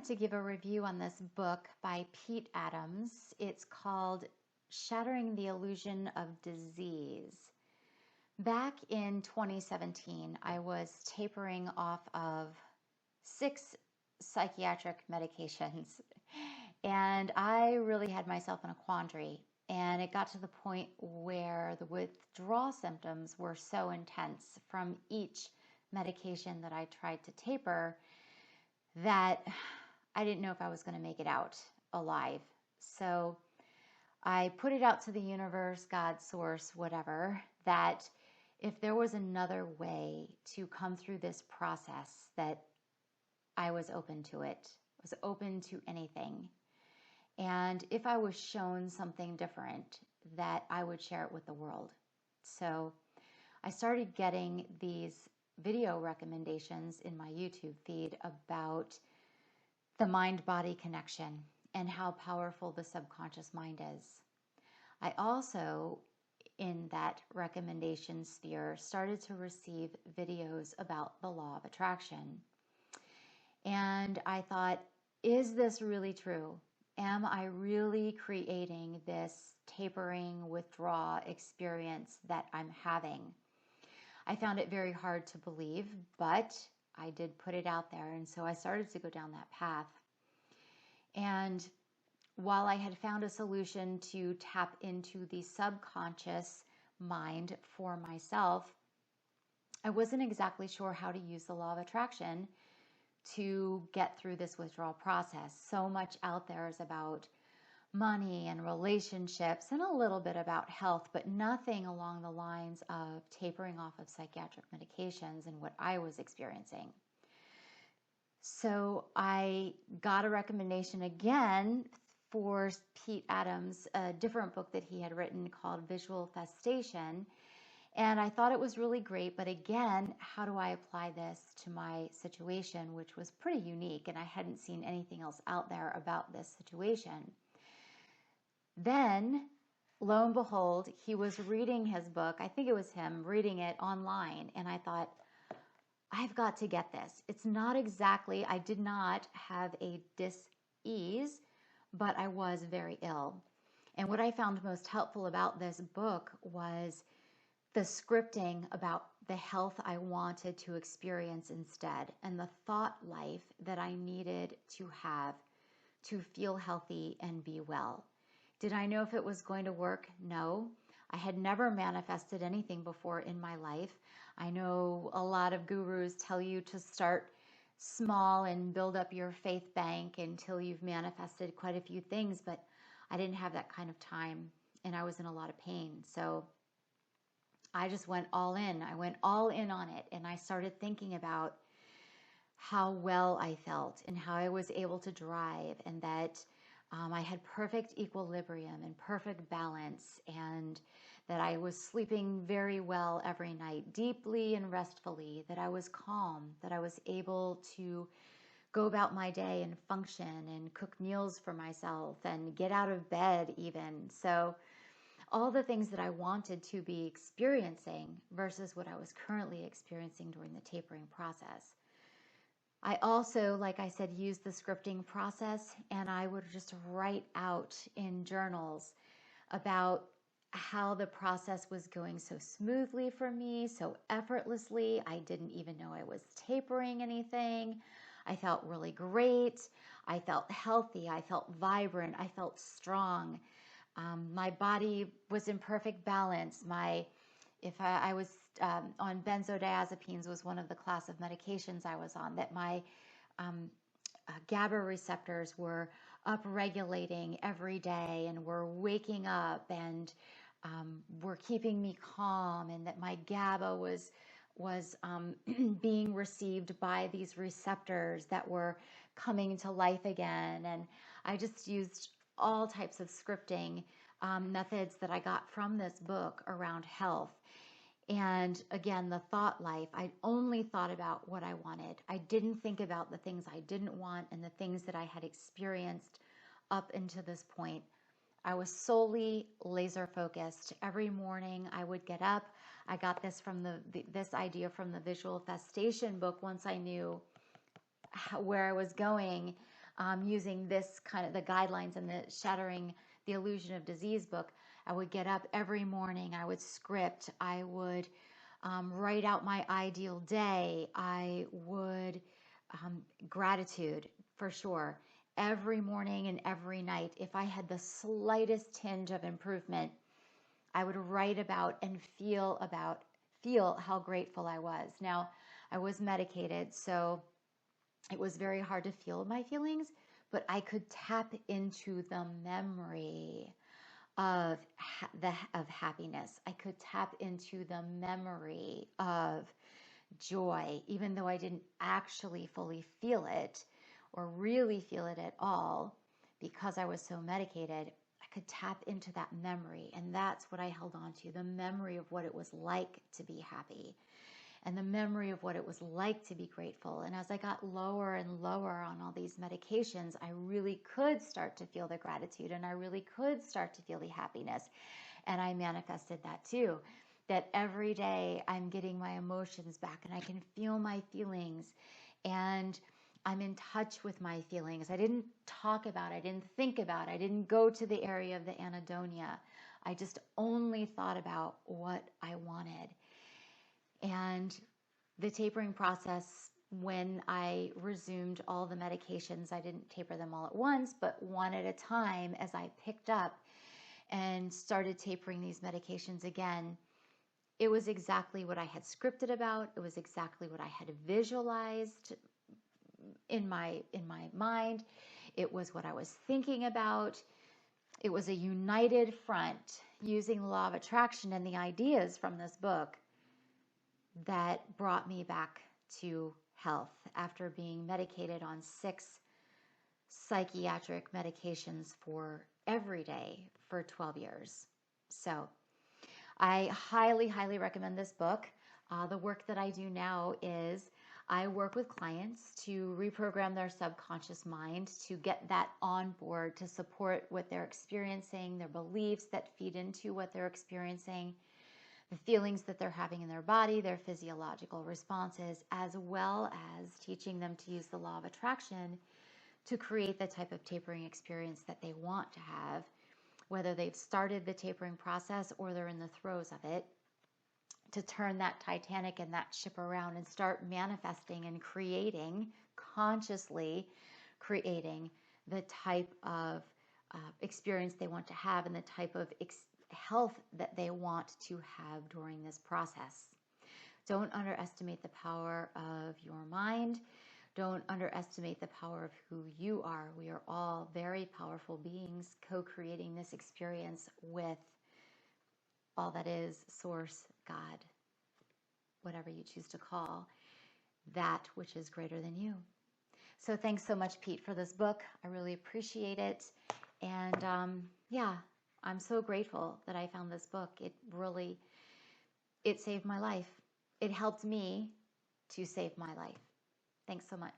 wanted to give a review on this book by Pete Adams. It's called Shattering the Illusion of Disease. Back in 2017, I was tapering off of 6 psychiatric medications, and I really had myself in a quandary. And it got to the point where the withdrawal symptoms were so intense from each medication that I tried to taper that I didn't know if I was going to make it out alive. So I put it out to the universe, God, source, whatever, that if there was another way to come through this process, that I was open to it, was open to anything. And if I was shown something different, that I would share it with the world. So I started getting these video recommendations in my YouTube feed about the mind-body connection and how powerful the subconscious mind is. I also, in that recommendation sphere, started to receive videos about the law of attraction. And I thought, is this really true? Am I really creating this tapering withdrawal experience that I'm having? I found it very hard to believe, but I did put it out there, and so I started to go down that path. And while I had found a solution to tap into the subconscious mind for myself, I wasn't exactly sure how to use the law of attraction to get through this withdrawal process. So much out there is about money and relationships and a little bit about health, but nothing along the lines of tapering off of psychiatric medications and what I was experiencing. So I got a recommendation again for Pete Adams, a different book that he had written called Visualfestation. And I thought it was really great, but again, how do I apply this to my situation, which was pretty unique, and I hadn't seen anything else out there about this situation. Then, lo and behold, he was reading his book. I think it was him reading it online. And I thought, I've got to get this. It's not exactly, I did not have a dis-ease, but I was very ill. And what I found most helpful about this book was the scripting about the health I wanted to experience instead, and the thought life that I needed to have to feel healthy and be well. Did I know if it was going to work? No. I had never manifested anything before in my life. I know a lot of gurus tell you to start small and build up your faith bank until you've manifested quite a few things, but I didn't have that kind of time, and I was in a lot of pain. So I just went all in. I went all in on it, and I started thinking about how well I felt and how I was able to drive, and that I had perfect equilibrium and perfect balance, and that I was sleeping very well every night, deeply and restfully, that I was calm, that I was able to go about my day and function and cook meals for myself and get out of bed even. So all the things that I wanted to be experiencing versus what I was currently experiencing during the tapering process. I also, like I said, used the scripting process, and I would just write out in journals about how the process was going so smoothly for me, so effortlessly. I didn't even know I was tapering anything. I felt really great. I felt healthy. I felt vibrant. I felt strong. My body was in perfect balance. If I was on benzodiazepines, was one of the class of medications I was on, that my GABA receptors were upregulating every day and were waking up and were keeping me calm, and that my GABA was being received by these receptors that were coming to life again. And I just used all types of scripting methods that I got from this book around health. And again, the thought life, I only thought about what I wanted. I didn't think about the things I didn't want and the things that I had experienced up until this point. I was solely laser focused. Every morning I would get up. I got this from this idea from the Visualfestation book. Once I knew where I was going, using this kind of the guidelines and the Shattering the Illusion of Disease book, I would get up every morning. I would script. I would write out my ideal day. I would gratitude for sure. Every morning and every night, if I had the slightest tinge of improvement, I would write about and feel how grateful I was. Now, I was medicated, so it was very hard to feel my feelings, but I could tap into the memory of of happiness. I could tap into the memory of joy, even though I didn't actually fully feel it or really feel it at all because I was so medicated. I could tap into that memory, and that's what I held on to, the memory of what it was like to be happy and the memory of what it was like to be grateful. And as I got lower and lower on all these medications, I really could start to feel the gratitude, and I really could start to feel the happiness. And I manifested that too, that every day I'm getting my emotions back and I can feel my feelings, and I'm in touch with my feelings. I didn't talk about it, I didn't think about it, I didn't go to the area of the anhedonia. I just only thought about what I wanted. And the tapering process, when I resumed all the medications, I didn't taper them all at once, but one at a time as I picked up and started tapering these medications again. It was exactly what I had scripted about. It was exactly what I had visualized in my mind. It was what I was thinking about. It was a united front using the law of attraction and the ideas from this book that brought me back to health after being medicated on 6 psychiatric medications for every day for 12 years. So I highly, highly recommend this book. The work that I do now is I work with clients to reprogram their subconscious mind, to get that on board, to support what they're experiencing, their beliefs that feed into what they're experiencing, the feelings that they're having in their body, their physiological responses, as well as teaching them to use the law of attraction to create the type of tapering experience that they want to have, whether they've started the tapering process or they're in the throes of it, to turn that Titanic and that ship around and start manifesting and creating, consciously creating the type of experience they want to have and the type of health that they want to have during this process. Don't underestimate the power of your mind. Don't underestimate the power of who you are. We are all very powerful beings co-creating this experience with all that is Source, God, whatever you choose to call that which is greater than you. So thanks so much, Pete, for this book. I really appreciate it. And yeah, I'm so grateful that I found this book. It saved my life. It helped me to save my life. Thanks so much.